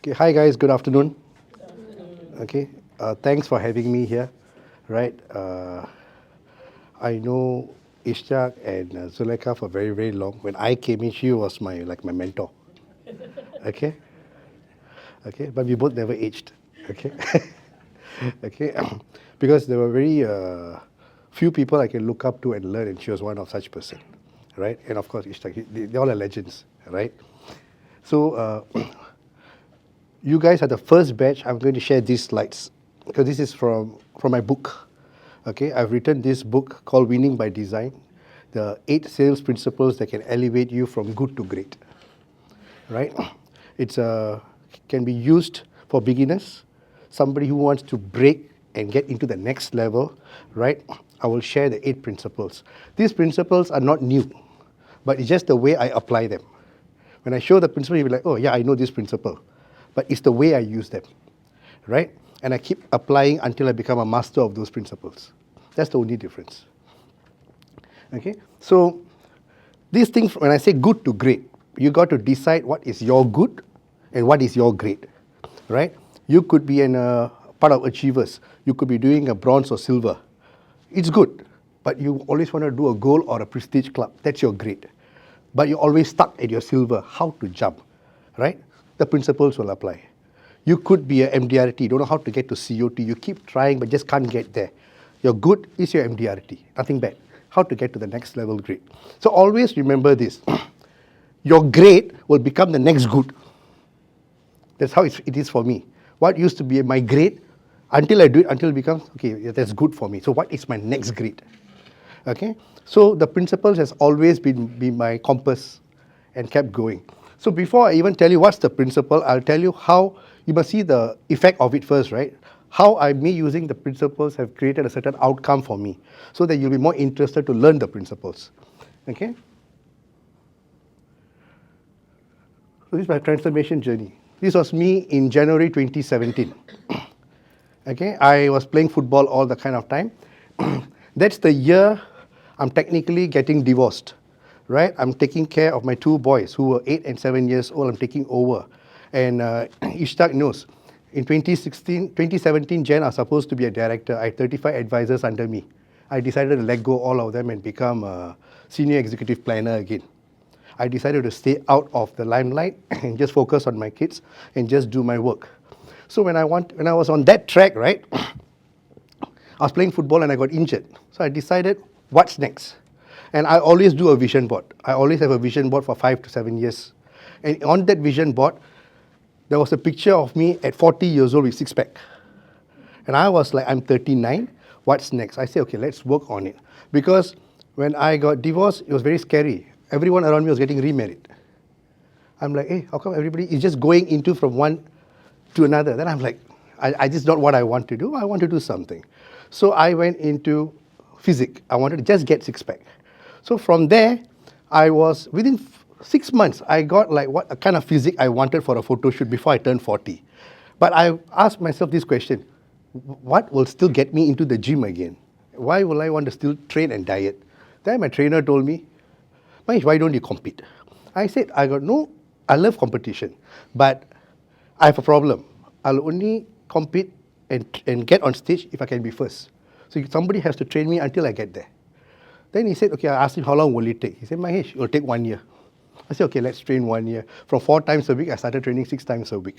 Okay, hi guys, good afternoon. Okay, thanks for having me here. Right, I know Ishak and Zuleka for very very long. When I came in, she was my mentor. Okay, okay, but we both never aged. Okay, okay, because there were very few people I can look up to and learn, and she was one of such person. Right, and of course Ishak, they all are legends. Right, so. You guys are the first batch. I'm going to share these slides because this is from my book. Okay, I've written this book called Winning by Design, the 8 sales principles that can elevate you from good to great. Right? It's can be used for beginners, somebody who wants to break and get into the next level. Right? I will share the 8 principles. These principles are not new, but it's just the way I apply them. When I show the principle, you'll be like, oh yeah, I know this principle. But it's the way I use them, right? And I keep applying until I become a master of those principles. That's the only difference. Okay? So these things, when I say good to great, you got to decide what is your good and what is your great, right? You could be in a part of achievers. You could be doing a bronze or silver. It's good, but you always want to do a gold or a prestige club. That's your great. But you're always stuck at your silver. How to jump, right? The principles will apply. You could be a MDRT, don't know how to get to COT. You keep trying but just can't get there. Your good is your MDRT, nothing bad. How to get to the next level grade. So always remember this. Your grade will become the next good. That's how it is for me. What used to be my grade, until I do it, until it becomes, okay, that's good for me. So what is my next grade? Okay, so the principles has always been my compass and kept going. So before I even tell you what's the principle, I'll tell you how you must see the effect of it first, right? How me using the principles have created a certain outcome for me, so that you'll be more interested to learn the principles. Okay. So this is my transformation journey. This was me in January 2017. Okay, I was playing football all the kind of time. That's the year I'm technically getting divorced, right? I'm taking care of my 2 boys who were 8 and 7 years old. I'm taking over. And Ishtak knows, in 2017, Jan, I was supposed to be a director. I had 35 advisors under me. I decided to let go all of them and become a senior executive planner again. I decided to stay out of the limelight and just focus on my kids and just do my work. So when I was on that track, right, I was playing football and I got injured. So I decided, what's next? And I always do a vision board. I always have a vision board for 5 to 7 years. And on that vision board, there was a picture of me at 40 years old with 6-pack. And I was like, I'm 39, what's next? I said, okay, let's work on it. Because when I got divorced, it was very scary. Everyone around me was getting remarried. I'm like, hey, how come everybody is just going into from one to another? Then I'm like, I just not what I want to do. I want to do something. So I went into physics. I wanted to just get 6-pack. So from there, I was, within 6 months, I got like what kind of physique I wanted for a photo shoot before I turned 40. But I asked myself this question, what will still get me into the gym again? Why will I want to still train and diet? Then my trainer told me, Mahesh, why don't you compete? I said, I love competition, but I have a problem. I'll only compete and get on stage if I can be first. So somebody has to train me until I get there. Then he said, okay, I asked him how long will it take? He said, Mahesh, it will take 1 year. I said, okay, let's train 1 year. From 4 times a week, I started training 6 times a week.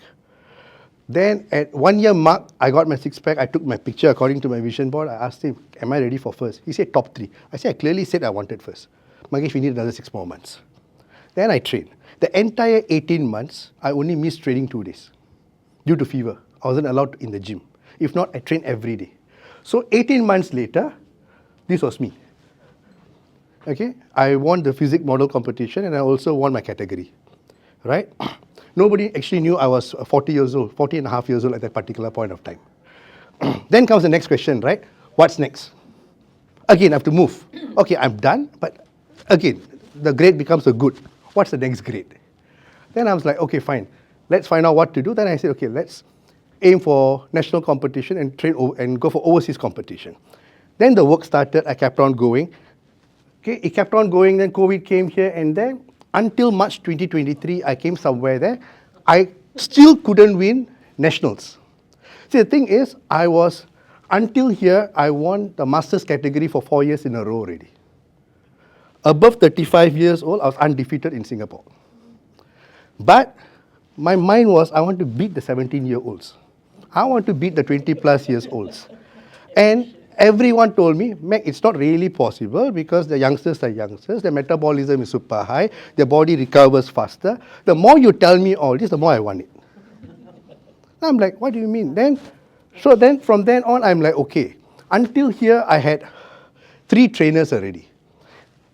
Then at 1 year mark, I got my 6-pack. I took my picture according to my vision board. I asked him, am I ready for first? He said, top 3. I said, I clearly said I wanted first. Mahesh, we need another 6 more months. Then I trained. The entire 18 months, I only missed training 2 days due to fever. I wasn't allowed in the gym. If not, I trained every day. So 18 months later, this was me. Okay, I won the physics model competition and I also won my category, right? Nobody actually knew I was 40 years old, 40 and a half years old at that particular point of time. Then comes the next question, right? What's next? Again, I have to move. Okay, I'm done, but again, the grade becomes a good. What's the next grade? Then I was like, okay, fine. Let's find out what to do. Then I said, okay, let's aim for national competition and train and go for overseas competition. Then the work started. I kept on going. Okay, it kept on going, then COVID came here, and then until March 2023, I came somewhere there. I Still couldn't win nationals. See, the thing is, until here, I won the Masters category for 4 years in a row already. Above 35 years old, I was undefeated in Singapore. But my mind was, I want to beat the 17-year-olds. I want to beat the 20 plus years olds. And everyone told me, Mac, it's not really possible because the youngsters are youngsters, their metabolism is super high, their body recovers faster. The more you tell me all this, the more I want it. I'm like, what do you mean? So from then on, I'm like, okay. Until here, I had 3 trainers already.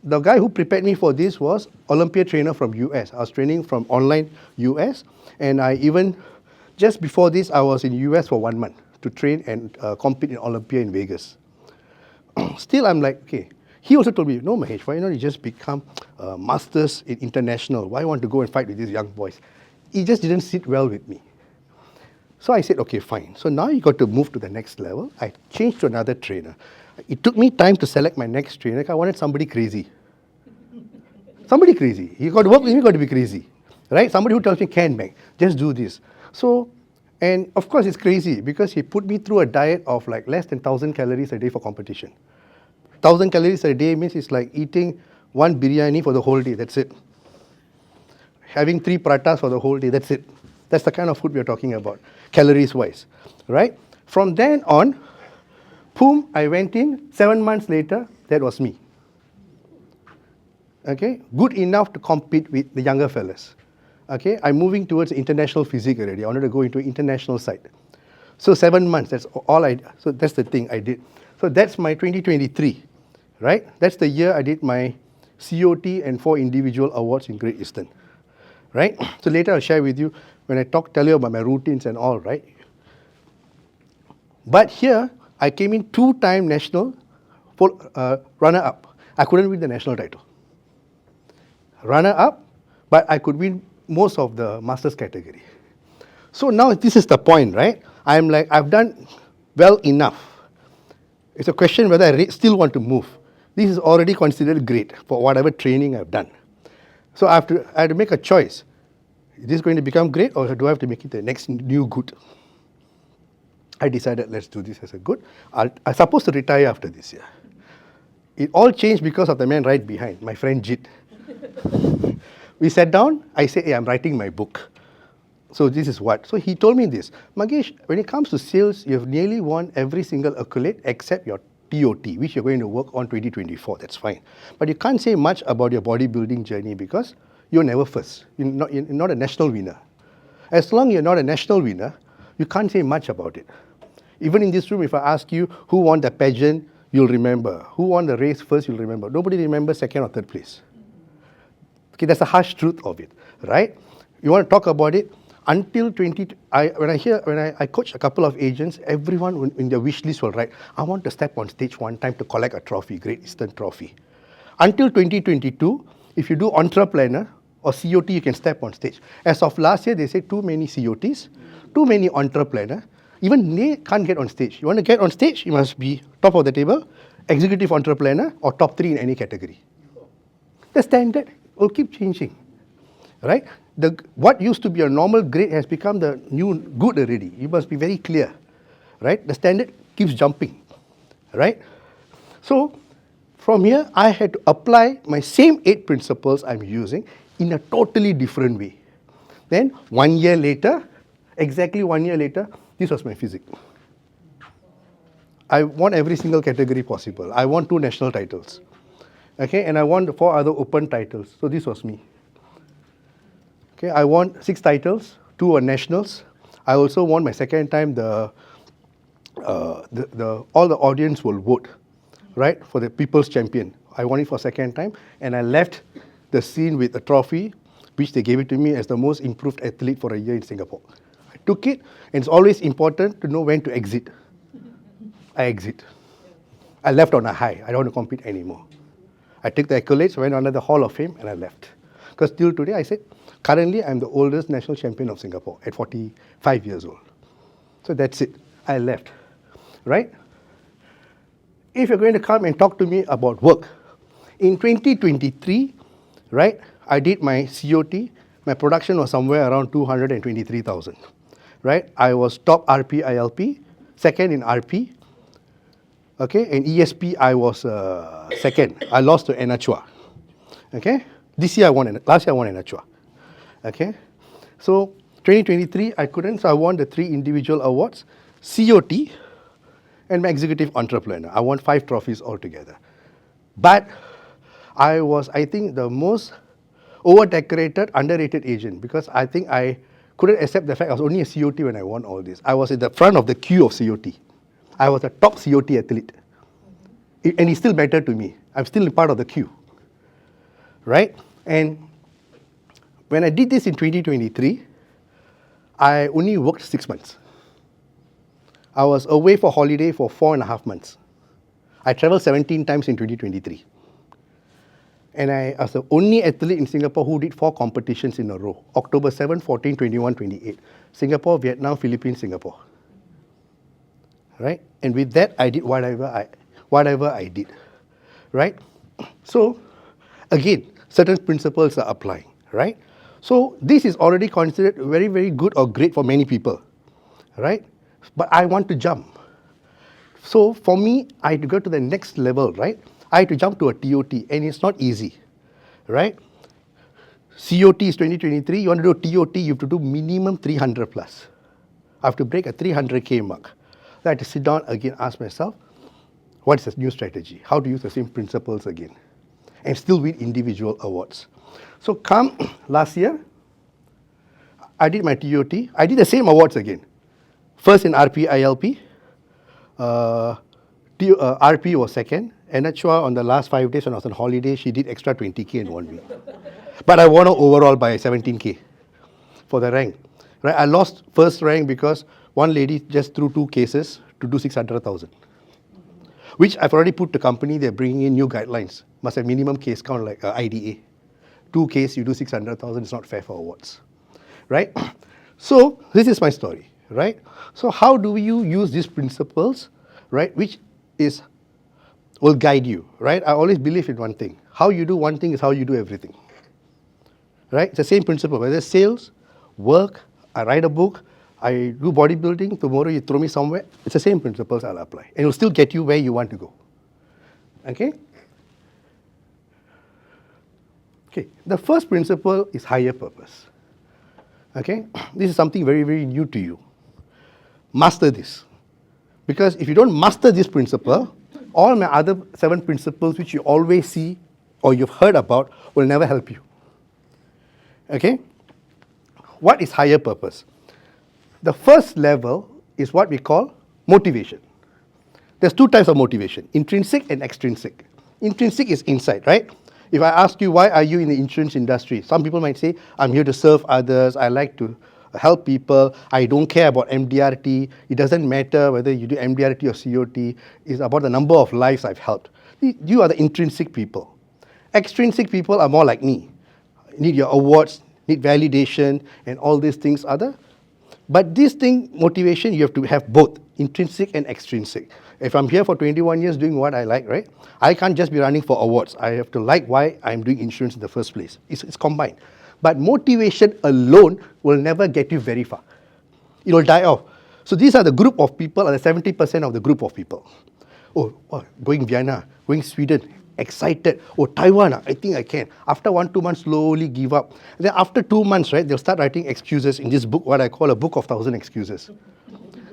The guy who prepared me for this was Olympia trainer from US. I was training from online US, and just before this, I was in US for 1 month to train and compete in Olympia in Vegas. Still, I'm like, okay. He also told me, no, Mahesh, why not you just become masters in international? Why want to go and fight with these young boys? It just didn't sit well with me. So I said, okay, fine. So now you got to move to the next level. I changed to another trainer. It took me time to select my next trainer. I wanted somebody crazy. Somebody crazy. You got to work with me, you got to be crazy. Right? Somebody who tells me, Ken, Mac, just do this. So, and of course it's crazy because he put me through a diet of like less than 1,000 calories a day for competition. 1,000 calories a day means it's like eating 1 biryani for the whole day, that's it. Having 3 parathas for the whole day, that's it. That's the kind of food we're talking about, calories-wise, right? From then on, boom, I went in, 7 months later, that was me. Okay, good enough to compete with the younger fellas. Okay, I'm moving towards international physique already. I wanted to go into international side. So 7 months, that's all so that's the thing I did. So that's my 2023, right? That's the year I did my COT and 4 individual awards in Great Eastern, right? So later I'll share with you when I tell you about my routines and all, right? But here, I came in 2-time national runner-up. I couldn't win the national title. Runner-up, but I could win most of the masters category. So now this is the point, right? I'm like, I've done well enough. It's a question whether I still want to move. This is already considered great for whatever training I've done. So I had to make a choice. Is this going to become great or do I have to make it the next new good? I decided let's do this as a good. I'm supposed to retire after this year. It all changed because of the man right behind, my friend Jit. We sat down, I said, hey, I'm writing my book. So this is what. So he told me this, Magesh, when it comes to sales, you've nearly won every single accolade except your TOT, which you're going to work on 2024, that's fine. But you can't say much about your bodybuilding journey because you're never first. You're not a national winner. As long as you're not a national winner, you can't say much about it. Even in this room, if I ask you who won the pageant, you'll remember. Who won the race first, you'll remember. Nobody remembers second or third place. Okay, that's the harsh truth of it, right? You want to talk about it? Until when I coach a couple of agents, everyone in their wish list will write, I want to step on stage one time to collect a trophy, Great Eastern Trophy. Until 2022, if you do entrepreneur or COT, you can step on stage. As of last year, they said too many COTs, too many entrepreneur. Even they can't get on stage. You want to get on stage, you must be top of the table, executive entrepreneur, or top 3 in any category. The standard will keep changing, right? What used to be a normal grade has become the new good already. You must be very clear, right? The standard keeps jumping, right? So from here, I had to apply my same 8 principles I'm using in a totally different way. Then 1 year later, exactly 1 year later, this was my physique. I won every single category possible. I won 2 national titles. Okay, and I won 4 other open titles. So this was me. Okay, I won 6 titles, 2 were nationals. I also won my second time all the audience will vote, right, for the People's Champion. I won it for second time, and I left the scene with a trophy, which they gave it to me as the most improved athlete for a year in Singapore. I took it, and it's always important to know when to exit. I exit. I left on a high. I don't want to compete anymore. I took the accolades, went under the Hall of Fame, and I left. Because till today, I said, currently, I'm the oldest national champion of Singapore at 45 years old. So that's it. I left, right? If you're going to come and talk to me about work, in 2023, right, I did my COT, my production was somewhere around 223,000, right? I was top RP ILP, second in RP, okay? And ESP, I was second. I lost to Enachua, okay? Last year I won Enachua, okay? So 2023, I couldn't, so I won the 3 individual awards, COT, and my executive entrepreneur. I won 5 trophies altogether. But I was, I think, the most over-decorated, underrated agent, because I think I couldn't accept the fact I was only a COT when I won all this. I was at the front of the queue of COT. I was a top COT athlete. And it still mattered to me. I'm still part of the queue, right? And when I did this in 2023, I only worked 6 months. I was away for holiday for 4.5 months. I traveled 17 times in 2023. And I was the only athlete in Singapore who did 4 competitions in a row. October 7, 14, 21, 28. Singapore, Vietnam, Philippines, Singapore. Right? And with that, I did whatever I did. Right? So, again, certain principles are applying. Right? So, this is already considered very, very good or great for many people. Right? But I want to jump. So, for me, I had to go to the next level, right? I had to jump to a TOT, and it's not easy, right? COT is 2023, you want to do a TOT, you have to do minimum 300 plus. I have to break a 300K mark. So I had to sit down again, ask myself, what is the new strategy? How to use the same principles again? And still win individual awards. So come last year, I did my TOT, I did the same awards again. First in RP, ILP, RP was second. Enachua on the last 5 days when I was on holiday, she did extra 20K in 1 week. But I won overall by 17K for the rank. Right? I lost first rank because one lady just threw 2 cases to do 600,000. Which I've already put to company, they're bringing in new guidelines. Must have minimum case count like IDA. 2 cases, you do 600,000, it's not fair for awards. Right? So, this is my story. Right? So, how do you use these principles, right, which will guide you, right? I always believe in one thing. How you do one thing is how you do everything. Right? It's the same principle. Whether it's sales, work, I write a book, I do bodybuilding, tomorrow you throw me somewhere, it's the same principles I'll apply. And it will still get you where you want to go. Okay? Okay, the first principle is higher purpose. Okay? This is something very, very new to you. Master this. Because if you don't master this principle, all my other 7 principles which you always see or you've heard about will never help you. Okay? What is higher purpose? The first level is what we call motivation. There's 2 types of motivation, intrinsic and extrinsic. Intrinsic is inside, right? If I ask you, why are you in the insurance industry? Some people might say, I'm here to serve others, I like to help people, I don't care about MDRT, it doesn't matter whether you do MDRT or COT, it's about the number of lives I've helped. You are the intrinsic people. Extrinsic people are more like me. Need your awards, need validation, and all these things other. But this thing, motivation, you have to have both, intrinsic and extrinsic. If I'm here for 21 years doing what I like, right, I can't just be running for awards. I have to like why I'm doing insurance in the first place. It's combined. But motivation alone will never get you very far. It will die off. So these are the group of people, are the 70% of the group of people. Oh, going Vienna, going Sweden, excited. Oh, Taiwan, I think I can. After 1-2 months, slowly give up. Then after 2 months, right, they'll start writing excuses in this book, what I call a book of 1,000 excuses.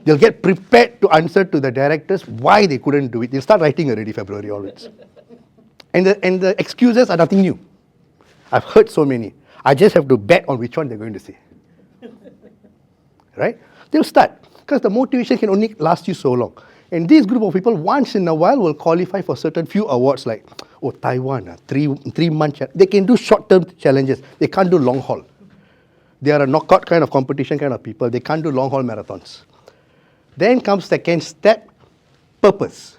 They'll get prepared to answer to the directors why they couldn't do it. They'll start writing already February onwards. And the excuses are nothing new. I've heard so many. I just have to bet on which one they're going to say. Right? They'll start. Because the motivation can only last you so long. And this group of people, once in a while, will qualify for certain few awards like, oh, Taiwan, 3-month. They can do short-term challenges. They can't do long haul. They are a knockout kind of competition kind of people. They can't do long haul marathons. Then comes second step, purpose.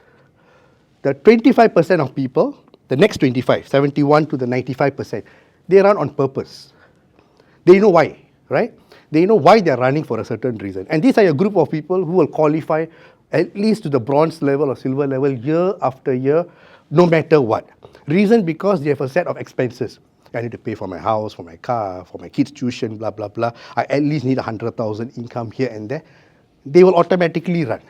The 25% of people, the next 25, 71 to the 95%, they run on purpose. They know why, right? They know why they're running for a certain reason. And these are a group of people who will qualify at least to the bronze level or silver level year after year, no matter what. Reason because they have a set of expenses. I need to pay for my house, for my car, for my kids' tuition, blah, blah, blah. I at least need 100,000 income here and there. They will automatically run.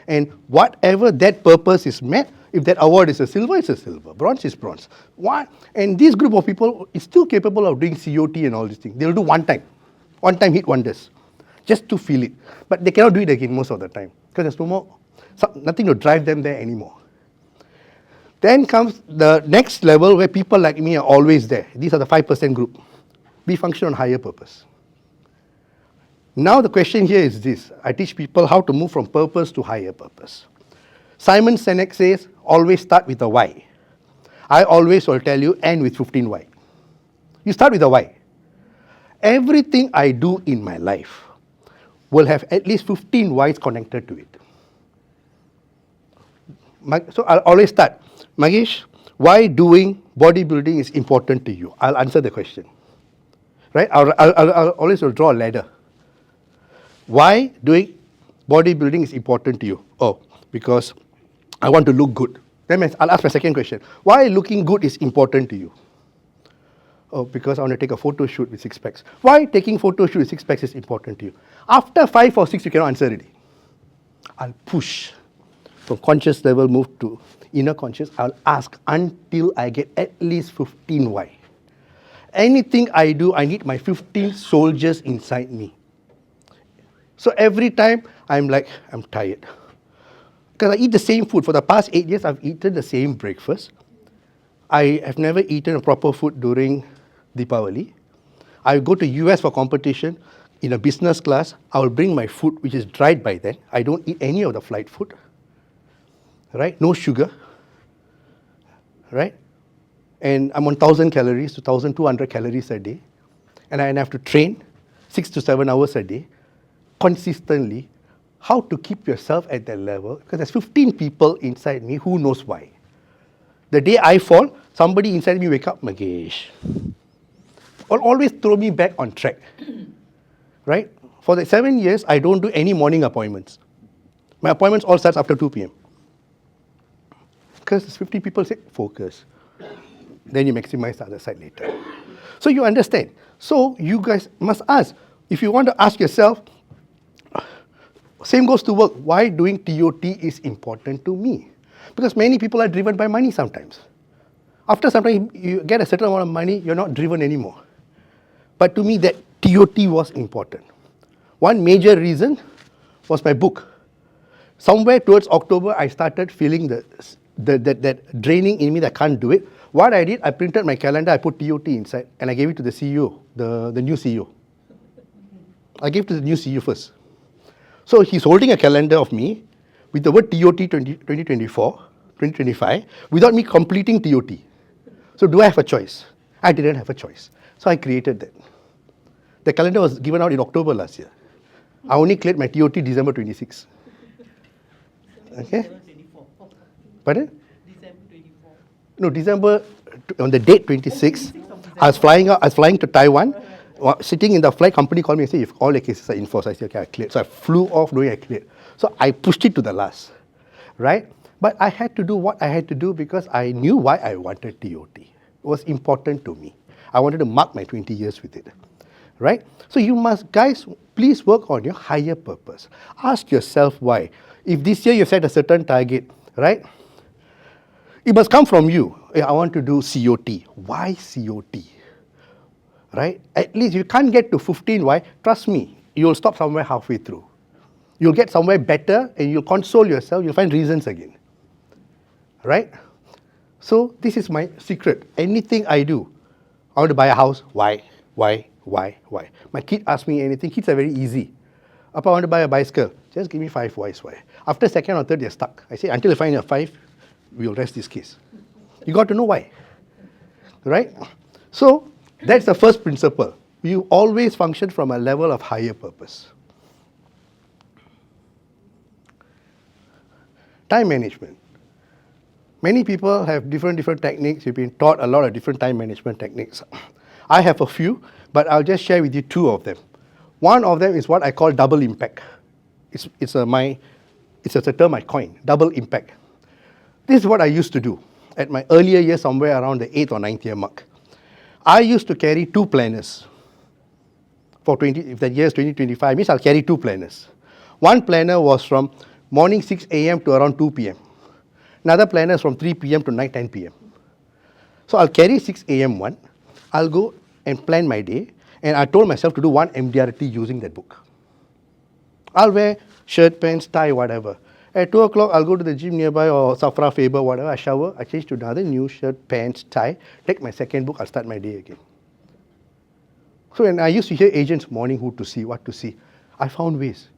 And whatever that purpose is met, if that award is a silver, it's a silver. Bronze is bronze. What? And this group of people is still capable of doing COT and all these things. They'll do one time. One time hit wonders. Just to feel it. But they cannot do it again most of the time. Because there's no more, nothing to drive them there anymore. Then comes the next level where people like me are always there. These are the 5% group. We function on higher purpose. Now the question here is this. I teach people how to move from purpose to higher purpose. Simon Sinek says, always start with a why. I always will tell you, end with 15 why. You start with a why. Everything I do in my life will have at least 15 whys connected to it. So I'll always start. Magesh, why doing bodybuilding is important to you? I'll answer the question. Right? I'll always draw a ladder. Why doing bodybuilding is important to you? Oh, because I want to look good. Then I'll ask my second question. Why looking good is important to you? Oh, because I want to take a photo shoot with 6 packs. Why taking photo shoot with 6 packs is important to you? After 5 or 6, you cannot answer already. I'll push. From conscious level, move to inner conscious. I'll ask until I get at least 15 why. Anything I do, I need my 15 soldiers inside me. So every time I'm like, I'm tired. Because I eat the same food. For the past 8 years, I've eaten the same breakfast. I have never eaten a proper food during Deepavali. I go to US for competition. In a business class, I will bring my food, which is dried by then. I don't eat any of the flight food. Right? No sugar. Right? And I'm on 1,000 calories to 1,200 calories a day. And I have to train 6 to 7 hours a day, consistently. How to keep yourself at that level? Because there's 15 people inside me who knows why. The day I fall, somebody inside me wake up, Magesh. Or always throw me back on track. Right? For the 7 years, I don't do any morning appointments. My appointments all starts after 2 p.m. Because 50 people say, focus. Then you maximize the other side later. So you understand. So you guys must ask. If you want to ask yourself, same goes to work. Why doing TOT is important to me? Because many people are driven by money sometimes. After some time, you get a certain amount of money, you're not driven anymore. But to me, that TOT was important. One major reason was my book. Somewhere towards October, I started feeling that draining in me that I can't do it. What I did, I printed my calendar, I put TOT inside, and I gave it to the CEO, the new CEO. I gave it to the new CEO first. So he's holding a calendar of me with the word TOT 2024, 2025, without me completing TOT. So do I have a choice? I didn't have a choice. So I created that. The calendar was given out in October last year. I only cleared my TOT December 26. Okay? Pardon? December 24. No, December, on the date 26, I was flying to Taiwan. Sitting in the flight, company called me and said, if all the cases are enforced, I said, okay, I cleared. So I flew off knowing I cleared. So I pushed it to the last, right? But I had to do what I had to do because I knew why I wanted TOT. It was important to me. I wanted to mark my 20 years with it, right? So you must, guys, please work on your higher purpose. Ask yourself why. If this year you set a certain target, right? It must come from you. I want to do COT. Why COT? Right? At least you can't get to 15 why, trust me, you'll stop somewhere halfway through. You'll get somewhere better and you'll console yourself, you'll find reasons again. Right? So this is my secret. Anything I do, I want to buy a house, why? My kid asks me anything, kids are very easy. Appa, I want to buy a bicycle, just give me 5 whys, why? After second or third, they're stuck. I say, until you find your 5, we'll rest this case. You got to know why. Right? So, that's the first principle. You always function from a level of higher purpose. Time management. Many people have different techniques. You've been taught a lot of different time management techniques. I have a few, but I'll just share with you 2 of them. One of them is what I call double impact. It's a term I coined, double impact. This is what I used to do at my earlier years, somewhere around the 8th or 9th year mark. I used to carry 2 planners. For 20, if the year is 2025, means I'll carry 2 planners. One planner was from morning 6 a.m. to around 2 p.m. Another planner is from 3 p.m. to night 10 p.m. So I'll carry 6 a.m. one. I'll go and plan my day, and I told myself to do one MDRT using that book. I'll wear shirt, pants, tie, whatever. At 2 o'clock, I'll go to the gym nearby or Safra, Faber, whatever. I shower, I change to another new shirt, pants, tie, take my second book, I'll start my day again. So when I used to hear agents morning who to see, what to see, I found ways.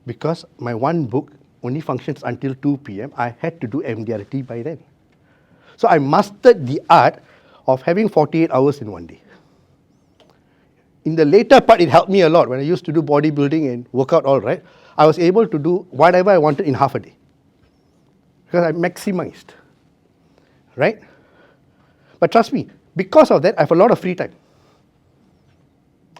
Because my one book only functions until 2 p.m., I had to do MDRT by then. So I mastered the art of having 48 hours in one day. In the later part, it helped me a lot. When I used to do bodybuilding and workout all right, I was able to do whatever I wanted in half a day. Because I maximized, right? But trust me, because of that, I have a lot of free time.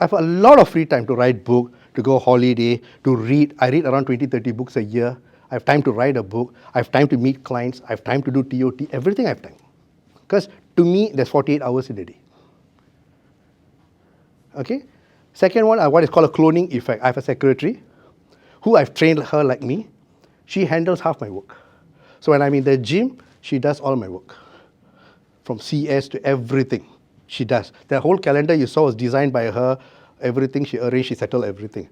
I have a lot of free time to write book, to go holiday, to read. I read around 20, 30 books a year. I have time to write a book. I have time to meet clients. I have time to do TOT. Everything I have time. Because to me, there's 48 hours in a day. Okay? Second one, what is called a cloning effect. I have a secretary who I've trained her like me. She handles half my work. So when I'm in the gym, she does all my work. From CS to everything, she does. The whole calendar you saw was designed by her. Everything she arranged, she settled everything.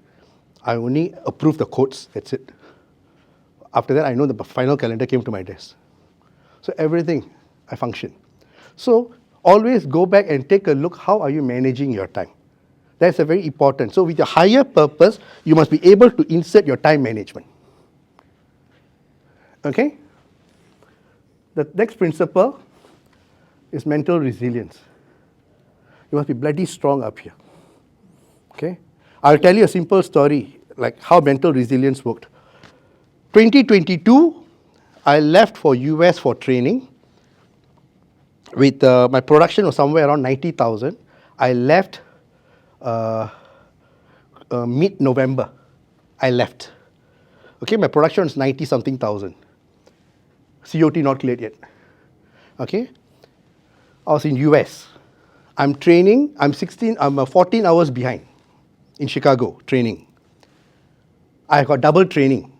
I only approve the codes, that's it. After that, I know the final calendar came to my desk. So everything, I function. So always go back and take a look, how are you managing your time? That's a very important. So with your higher purpose, you must be able to insert your time management. Okay? The next principle is mental resilience. You must be bloody strong up here. Okay? I'll tell you a simple story, like how mental resilience worked. 2022, I left for US for training. With my production was somewhere around 90,000. I left mid-November. I left. Okay, my production is 90-something thousand. COT not cleared yet. Okay, I was in US. I'm training. I'm 14 hours behind in Chicago training. I got double training.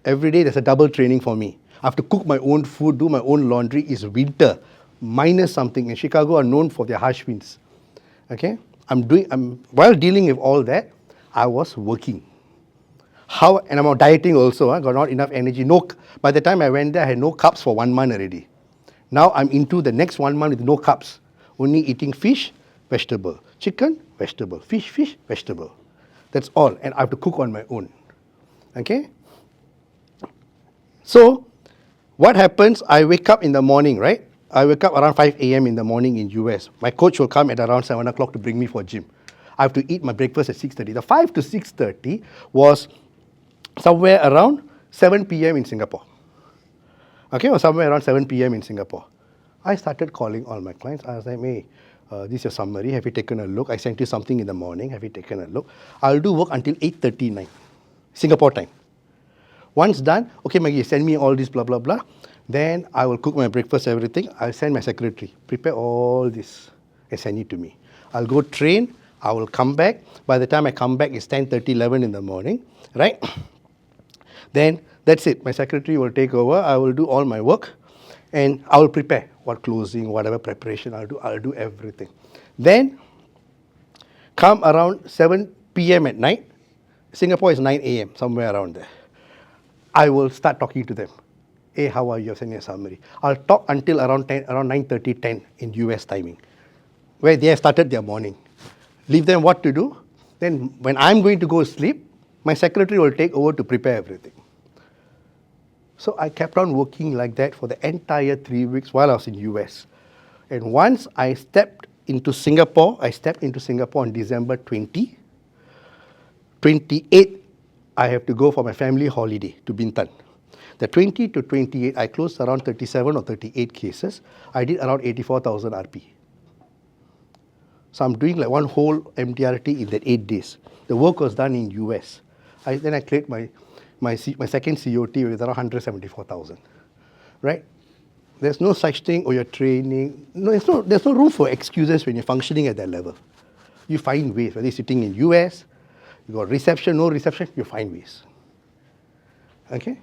Every day there's a double training for me. I have to cook my own food, do my own laundry. It's winter, minus something. In Chicago are known for their harsh winds. Okay, while dealing with all that, I was working. And I'm dieting also. Got not enough energy. By the time I went there, I had no carbs for 1 month already. Now I'm into the next 1 month with no carbs. Only eating fish, vegetable. Chicken, vegetable. Fish, vegetable. That's all. And I have to cook on my own. Okay? So, what happens, I wake up in the morning, right? I wake up around 5 a.m. in the morning in US. My coach will come at around 7 o'clock to bring me for gym. I have to eat my breakfast at 6:30. The 5 to 6:30 was somewhere around 7 p.m. in Singapore. Okay, or somewhere around 7 p.m. in Singapore. I started calling all my clients. I was like, hey, this is your summary. Have you taken a look? I sent you something in the morning. Have you taken a look? I'll do work until 8:39, Singapore time. Once done, okay, Maggie, send me all this, blah, blah, blah. Then I will cook my breakfast, everything. I'll send my secretary, prepare all this and send it to me. I'll go train. I will come back. By the time I come back, it's 10:30, 11 in the morning, right? Then that's it. My secretary will take over. I will do all my work and I will prepare what closing, whatever preparation I'll do everything. Then come around 7 p.m. at night. Singapore is 9 a.m., somewhere around there. I will start talking to them. Hey, how are you? Send me a summary. I'll talk until around 9:30, 10 in US timing, where they have started their morning. Leave them what to do. Then when I'm going to go sleep, my secretary will take over to prepare everything. So I kept on working like that for the entire 3 weeks while I was in US. And once I stepped into Singapore on December 20. 28, I have to go for my family holiday to Bintan. The 20 to 28, I closed around 37 or 38 cases. I did around 84,000 RP. So I'm doing like one whole MDRT in that 8 days. The work was done in US. Then I cleared my second COT with around 174,000, right? There's no such thing, or you're training. No, there's no room for excuses when you're functioning at that level. You find ways, whether you're sitting in US, you got reception, no reception, you find ways. Okay?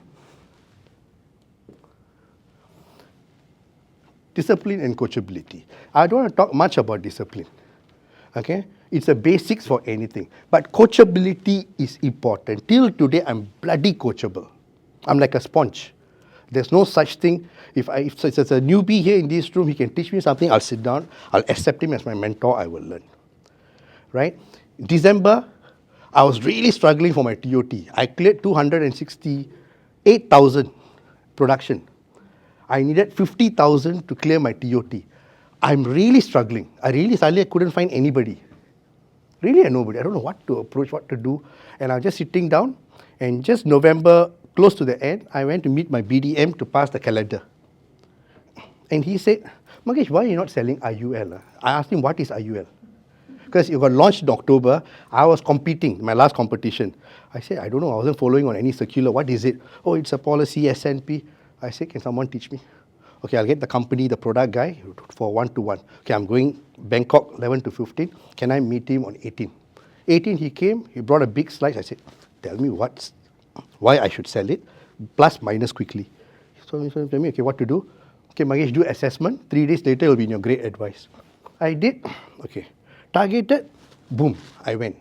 Discipline and coachability. I don't want to talk much about discipline. Okay? It's the basics for anything. But coachability is important. Till today, I'm bloody coachable. I'm like a sponge. There's no such thing. If it's a newbie here in this room, he can teach me something, I'll sit down, I'll accept him as my mentor, I will learn. Right? December, I was really struggling for my TOT. I cleared 268,000 production. I needed 50,000 to clear my TOT. I'm really struggling. Suddenly I couldn't find anybody. Really nobody. I don't know what to approach, what to do. And I was just sitting down, and just November, close to the end, I went to meet my BDM to pass the calendar. And he said, Magesh, why are you not selling IUL? I asked him, what is IUL? Because it got launched in October. I was competing, my last competition. I said, I don't know, I wasn't following on any circular. What is it? Oh, it's a policy, S&P. I said, can someone teach me? Okay, I'll get the company, the product guy for 1-to-1. Okay, I'm going Bangkok 11 to 15. Can I meet him on 18? 18, he came, he brought a big slide. I said, tell me why I should sell it, plus minus quickly. So he told me, okay, what to do? Okay, Magesh, do assessment. 3 days later, you'll be in your grade advice. I did. Okay. Targeted. Boom. I went.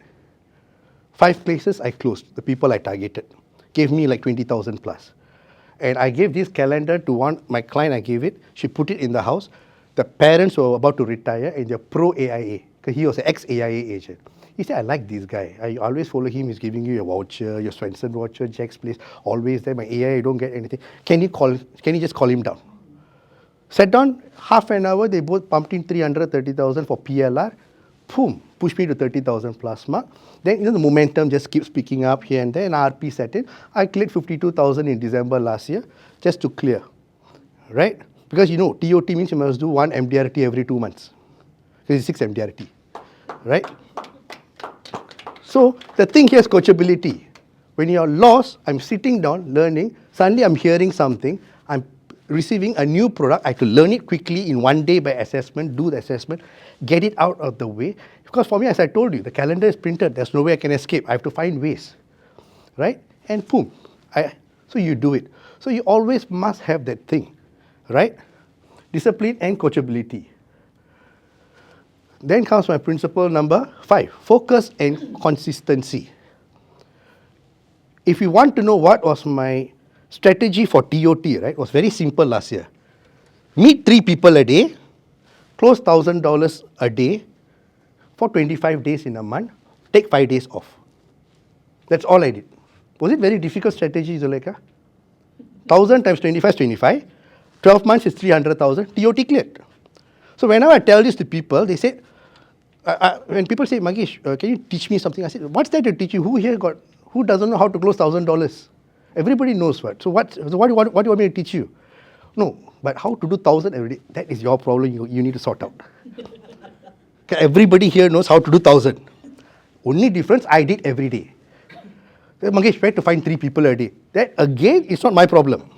5 places I closed. The people I targeted gave me like 20,000 plus. And I gave this calendar to my client, I gave it. She put it in the house. The parents were about to retire and they're pro AIA because he was an ex-AIA agent. He said, I like this guy. I always follow him. He's giving you your voucher, your Swenson voucher, Jack's Place, always there. My AIA, you don't get anything. Can you just call him down? Sat down, half an hour, they both pumped in 330,000 for PLR. Boom, pushed me to 30,000 plus mark. Then the momentum just keeps picking up here and there, and RP set in. I cleared 52,000 in December last year, just to clear, right? Because TOT means you must do 1 MDRT every 2 months. Because it's 6 MDRT, right? So the thing here is coachability. When you're lost, I'm sitting down, learning, suddenly I'm hearing something, I'm receiving a new product, I have to learn it quickly in 1 day by assessment, do the assessment, get it out of the way. Because for me, as I told you, the calendar is printed, there's no way I can escape. I have to find ways, right? And boom, so you do it. So you always must have that thing, right? Discipline and coachability. Then comes my principle number 5, focus and consistency. If you want to know what was my strategy for TOT, right, it was very simple last year. Meet 3 people a day, close $1,000 a day for 25 days in a month, take 5 days off. That's all I did. Was it very difficult strategy, Zuleika? 1,000 times 25 is 25. 12 months is 300,000. TOT cleared. So whenever I tell this to people, they say, when people say, Magesh, can you teach me something? I said, what's that to teach you? Who doesn't know how to close $1,000? Everybody knows what. So what do you want me to teach you? No, but how to do 1,000 every day, that is your problem. You need to sort out. Okay, everybody here knows how to do 1,000. Only difference, I did every day. Magesh, where to find 3 people a day? That again is not my problem.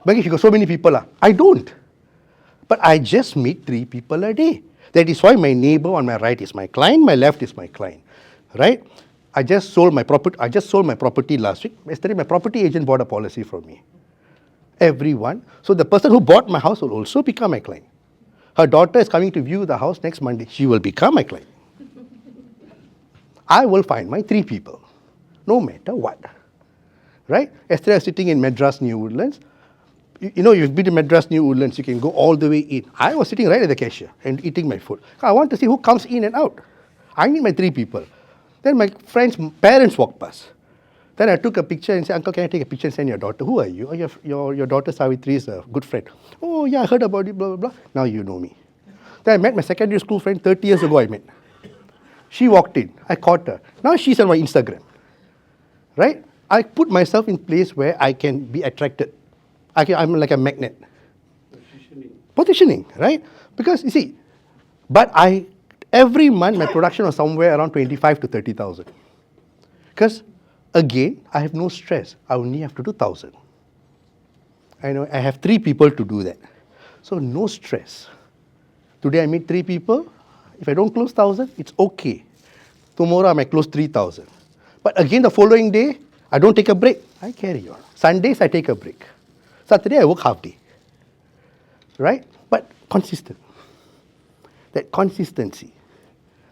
Magesh, you got so many people. I don't. But I just meet 3 people a day. That is why my neighbor on my right is my client, my left is my client. Right? I just sold my property last week. Yesterday, my property agent bought a policy from me. Everyone. So the person who bought my house will also become my client. Her daughter is coming to view the house next Monday. She will become my client. I will find my 3 people, no matter what. Right? Yesterday, I was sitting in Madras, New Woodlands. You've been to Madras, New Woodlands, you can go all the way in. I was sitting right at the cashier and eating my food. I want to see who comes in and out. I need my 3 people. Then my friend's parents walked past. Then I took a picture and said, Uncle, can I take a picture and send your daughter? Who are you? Oh, your daughter Savitri is a good friend. Oh, yeah, I heard about it, blah, blah, blah. Now you know me. Then I met my secondary school friend 30 years ago I met. She walked in. I caught her. Now she's on my Instagram. Right? I put myself in place where I can be attracted. I'm like a magnet. Positioning, right? Because, you see, every month my production was somewhere around 25 to 30,000. Because, again, I have no stress. I only have to do 1,000. I know I have 3 people to do that. So no stress. Today I meet 3 people. If I don't close 1,000, it's okay. Tomorrow I might close 3,000. But again, the following day, I don't take a break. I carry on. Sundays, I take a break. Saturday, I work half day. Right? But consistent. That consistency.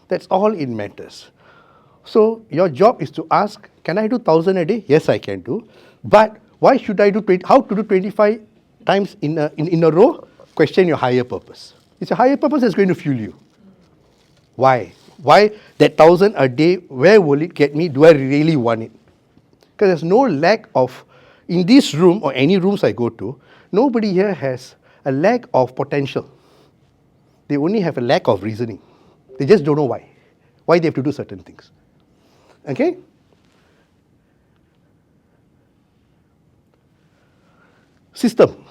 That's all it matters. So your job is to ask, can I do 1,000 a day? Yes, I can do. But why should I do how to do 25 times in a row? Question your higher purpose. It's a higher purpose that's going to fuel you. Why? Why that 1,000 a day, where will it get me? Do I really want it? Because there's no lack of, in this room or any rooms I go to, nobody here has a lack of potential. They only have a lack of reasoning. They just don't know why they have to do certain things. Okay? System.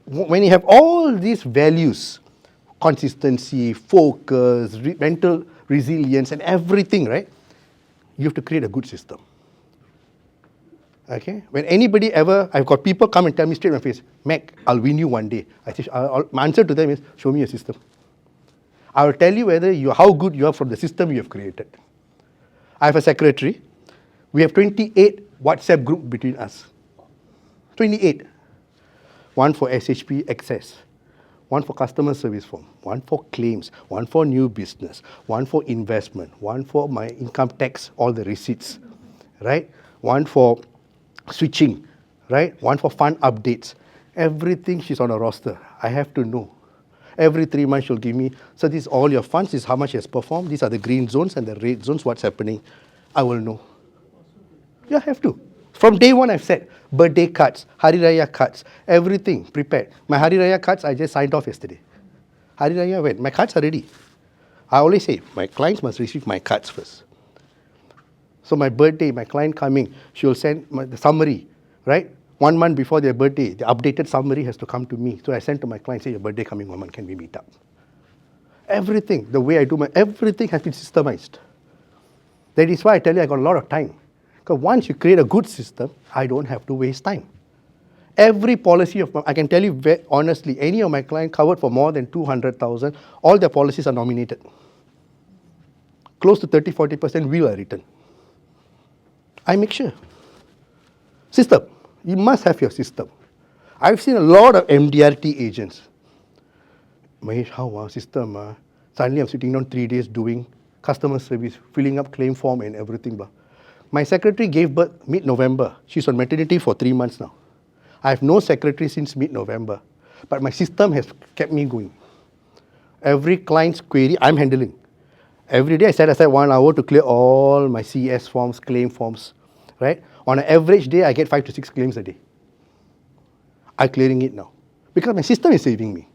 When you have all these values, consistency, focus, mental resilience, and everything, right? You have to create a good system. Okay? When anybody ever, I've got people come and tell me straight in my face, Mac, I'll win you one day. I say, my answer to them is, show me a system. I will tell you whether how good you are from the system you have created. I have a secretary. We have 28 WhatsApp groups between us. 28. One for SHP Access, one for customer service form, one for claims, one for new business, one for investment, one for my income tax, all the receipts, right? One for switching, right? One for fund updates. Everything she's on a roster. I have to know. Every 3 months she'll give me, so this is all your funds, this is how much has performed, these are the green zones and the red zones, what's happening. I will know. Yeah, I have to. From day one I've said, birthday cards, Hari Raya cards, everything prepared. My Hari Raya cards I just signed off yesterday. Hari Raya went, my cards are ready. I always say, my clients must receive my cards first. So my birthday, my client coming, she will send the summary, right? 1 month before their birthday, the updated summary has to come to me. So I send to my client, say, your birthday coming 1 month, can we meet up? Everything, the way I do everything has been systemized. That is why I tell you I got a lot of time. Because once you create a good system, I don't have to waste time. Every policy of I can tell you very honestly, any of my clients covered for more than 200,000, all their policies are nominated. Close to 30-40% will are written. I make sure. System. You must have your system. I've seen a lot of MDRT agents. Mahesh, how our system? Suddenly I'm sitting down 3 days doing customer service, filling up claim form and everything. Blah. My secretary gave birth mid-November. She's on maternity for 3 months now. I have no secretary since mid-November. But my system has kept me going. Every client's query, I'm handling. Every day I set aside 1 hour to clear all my CS forms, claim forms. Right? On an average day, I get 5 to 6 claims a day. I'm clearing it now. Because my system is saving me.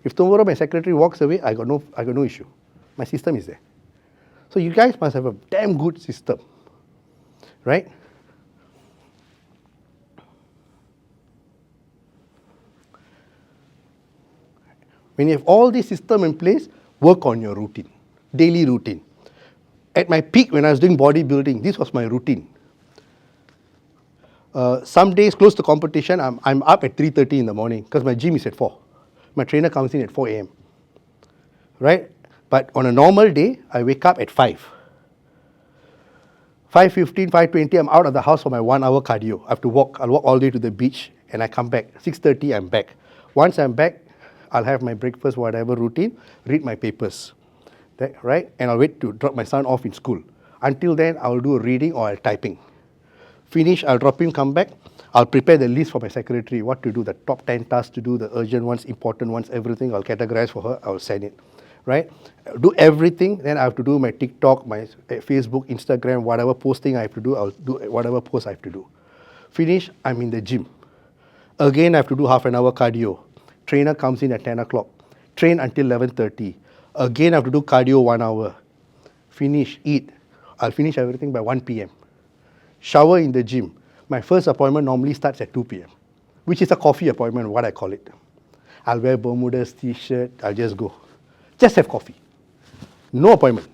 If tomorrow my secretary walks away, I got no issue. My system is there. So you guys must have a damn good system. Right? When you have all this system in place, work on your routine, daily routine. At my peak when I was doing bodybuilding, this was my routine. Some days close to competition, I'm up at 3:30 in the morning because my gym is at 4. My trainer comes in at 4 a.m. Right? But on a normal day, I wake up at 5. 5:15, 5:20, I'm out of the house for my 1 hour cardio. I have to walk. I'll walk all the way to the beach and I come back. 6:30, I'm back. Once I'm back, I'll have my breakfast, whatever routine, read my papers. Right? And I'll wait to drop my son off in school. Until then, I'll do a reading or I'll typing. Finish, I'll drop him, come back. I'll prepare the list for my secretary, what to do, the top 10 tasks to do, the urgent ones, important ones, everything. I'll categorize for her, I'll send it. Right? Do everything, then I have to do my TikTok, my Facebook, Instagram, whatever posting I have to do, I'll do whatever post I have to do. Finish, I'm in the gym. Again, I have to do half an hour cardio. Trainer comes in at 10 o'clock. Train until 11:30. Again, I have to do cardio 1 hour. Finish, eat. I'll finish everything by 1 p.m. Shower in the gym. My first appointment normally starts at 2 p.m., which is a coffee appointment, what I call it. I'll wear Bermudas, t-shirt, I'll just go. Just have coffee. No appointment.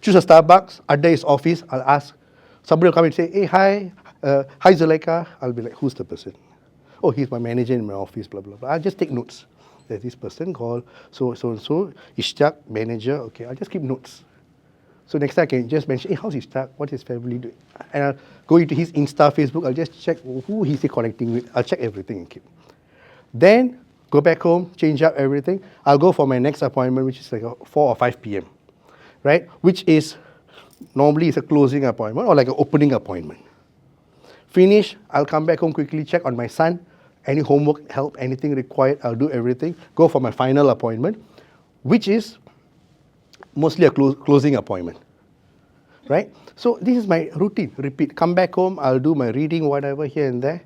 Choose a Starbucks, Adda is office, I'll ask. Somebody will come and say, hey, hi Zuleika. I'll be like, who's the person? Oh, he's my manager in my office, blah, blah, blah. I'll just take notes. There's this person called so and so, Ishtiaq, manager. Okay, I'll just keep notes. So next time I can just mention, hey, how's Ishtiaq? What's his family doing? And I'll go into his Insta, Facebook. I'll just check who he's connecting with. I'll check everything and keep. Then go back home, change up everything. I'll go for my next appointment, which is like a 4 or 5 p.m., right? Which is normally it's a closing appointment or like an opening appointment. Finish, I'll come back home quickly, check on my son, any homework, help, anything required, I'll do everything. Go for my final appointment, which is mostly a closing appointment, right? So this is my routine, repeat. Come back home, I'll do my reading, whatever, here and there,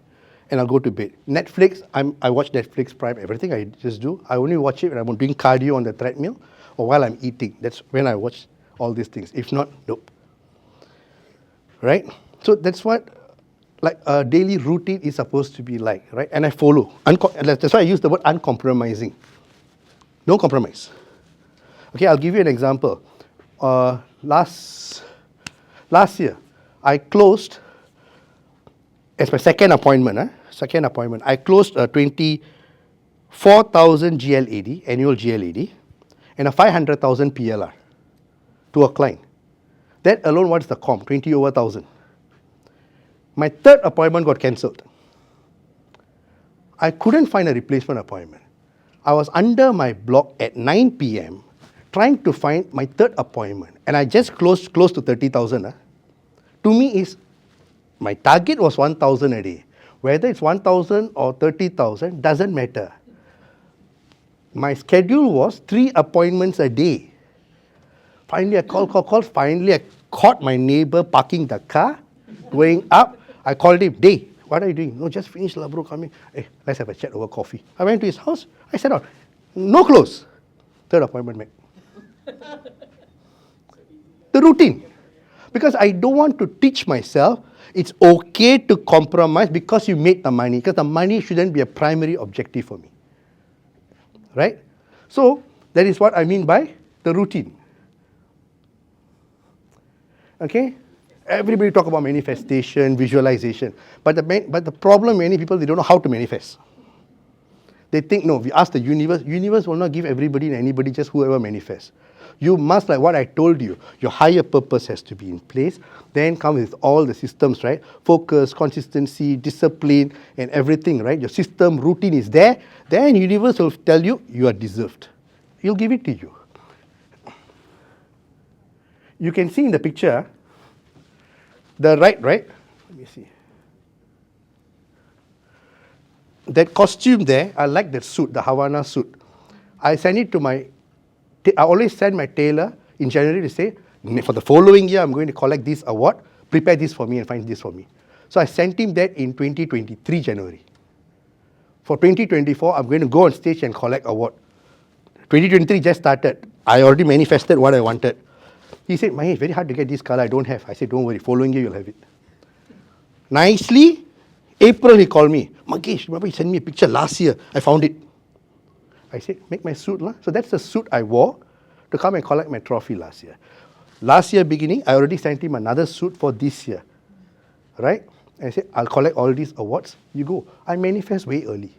and I'll go to bed. Netflix, I watch Netflix Prime, everything I just do. I only watch it when I'm doing cardio on the treadmill or while I'm eating. That's when I watch all these things. If not, nope. Right? So that's what like a daily routine is supposed to be like, right? And I follow. That's why I use the word uncompromising. No compromise. Okay, I'll give you an example. Last year, I closed, as my second appointment, I closed a 24,000 GLAD, annual GLAD, and a 500,000 PLR to a client. That alone, what's the comp? 20 over 1,000. My third appointment got cancelled. I couldn't find a replacement appointment. I was under my block at 9 p.m. trying to find my third appointment, and I just closed close to 30,000. To me, is my target was 1,000 a day. Whether it's 1,000 or 30,000 doesn't matter. My schedule was 3 appointments a day. Finally, I call. Finally, I caught my neighbor parking the car, going up. I called him, Day, what are you doing? No, just finished, bro, coming. Hey, let's have a chat over coffee. I went to his house. I sat down. No close. Third appointment made. The routine. Because I don't want to teach myself it's okay to compromise because you made the money. Because the money shouldn't be a primary objective for me. Right? So, that is what I mean by the routine. Okay? Everybody talk about manifestation, visualization. But the problem, many people, they don't know how to manifest. They think, no, we ask the universe will not give everybody and anybody, just whoever manifests. You must, like what I told you, your higher purpose has to be in place. Then come with all the systems, right? Focus, consistency, discipline, and everything, right? Your system, routine is there. Then universe will tell you, you are deserved. He'll give it to you. You can see in the picture, the right? Let me see. That costume there, I like that suit, the Havana suit. I send it to I always send my tailor in January to say, for the following year, I'm going to collect this award, prepare this for me and find this for me. So I sent him that in 2023, January. For 2024, I'm going to go on stage and collect award. 2023 just started. I already manifested what I wanted. He said, Mahesh, very hard to get this color, I don't have. I said, don't worry, following year you'll have it. Nicely, April he called me, Mahesh, remember you sent me a picture last year, I found it. I said, make my suit. So that's the suit I wore to come and collect my trophy last year. Last year beginning, I already sent him another suit for this year. Right? And I said, I'll collect all these awards, you go. I manifest way early.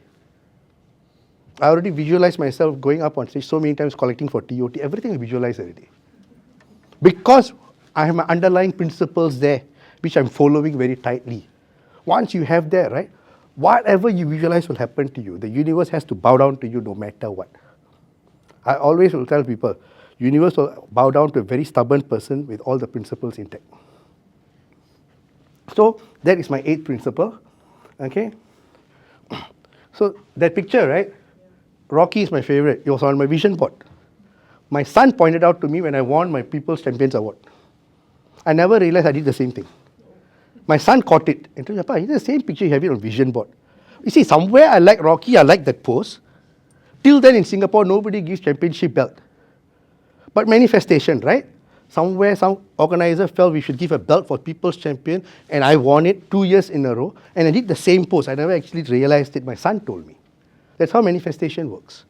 I already visualized myself going up on stage so many times collecting for TOT, everything I visualized already. Because I have my underlying principles there, which I'm following very tightly. Once you have that, right, whatever you visualize will happen to you. The universe has to bow down to you no matter what. I always will tell people, universe will bow down to a very stubborn person with all the principles intact. So that is my 8th principle. Okay. So that picture, right? Rocky is my favorite. It was on my vision board. My son pointed out to me when I won my People's Champions Award. I never realized I did the same thing. My son caught it and told me, Papa, it's the same picture you have it on vision board. You see, somewhere I like Rocky, I like that pose. Till then in Singapore, nobody gives championship belt. But manifestation, right? Somewhere some organizer felt we should give a belt for People's Champion, and I won it 2 years in a row, and I did the same pose. I never actually realized it. My son told me. That's how manifestation works.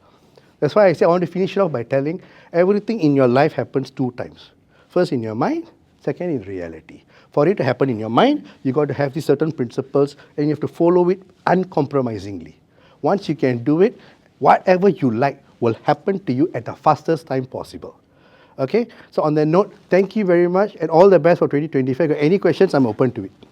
That's why I say I want to finish it off by telling everything in your life happens 2 times. First in your mind, second in reality. For it to happen in your mind, you got to have these certain principles and you have to follow it uncompromisingly. Once you can do it, whatever you like will happen to you at the fastest time possible. Okay, so on that note, thank you very much and all the best for 2025. If you have any questions, I'm open to it.